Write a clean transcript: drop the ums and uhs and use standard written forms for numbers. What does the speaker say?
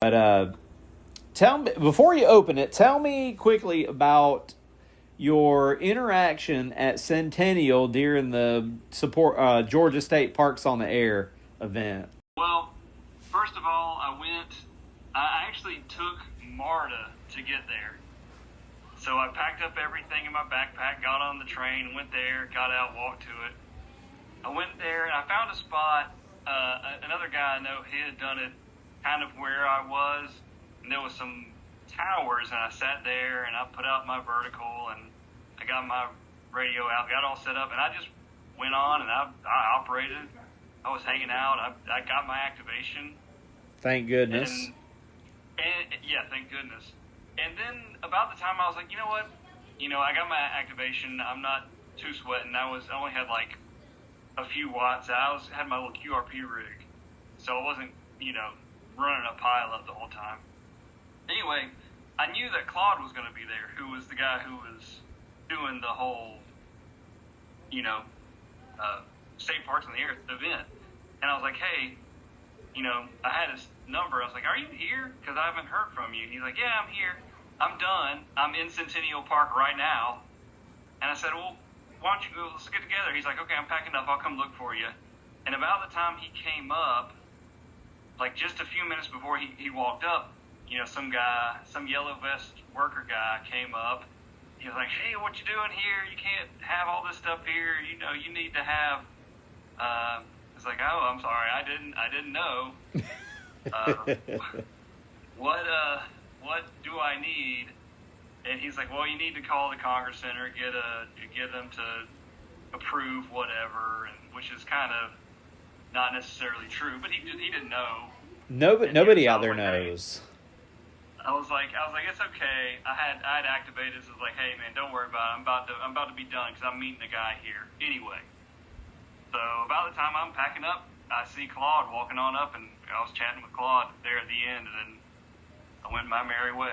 But tell me, before you open it, tell me quickly about your interaction at Centennial during the Georgia State Parks on the Air event. Well, first of all, I actually took MARTA to get there. So I packed up everything in my backpack, got on the train, went there, got out, walked to it. I went there and I found a spot. Another guy I know, he had done it kind of where I was, and there was some towers, and I sat there and I put out my vertical and I got my radio out, got all set up, and I just went on and I operated. I was hanging out. I got my activation. Thank goodness. And yeah, thank goodness. And then about the time I was like, you know what? I got my activation. I'm not too sweating. I only had like a few watts. I had my little QRP rig, so I wasn't, running a pile up the whole time. Anyway, I knew that Claude was going to be there, who was the guy who was doing the whole, State Parks on the Air event. And I was like, hey, I had his number. I was like, are you here? Because I haven't heard from you. He's like, yeah, I'm here. I'm done. I'm in Centennial Park right now. And I said, well, why don't you go, let's get together. He's like, okay, I'm packing up. I'll come look for you. And about the time he came up, like just a few minutes before he walked up, some yellow vest worker guy came up. He was like, hey, what you doing here? You can't have all this stuff here. You need to have, it's like, oh, I'm sorry. I didn't know. What do I need? And he's like, well, you need to call the Congress Center, get them to approve whatever, which is kind of not necessarily true, but he didn't know. Nobody out there knows. I was like, it's okay. I had activated. So I was like, hey man, don't worry about it. I'm about to be done because I'm meeting a guy here anyway. So about the time I'm packing up, I see Claude walking on up, and I was chatting with Claude there at the end, and then I went my merry way.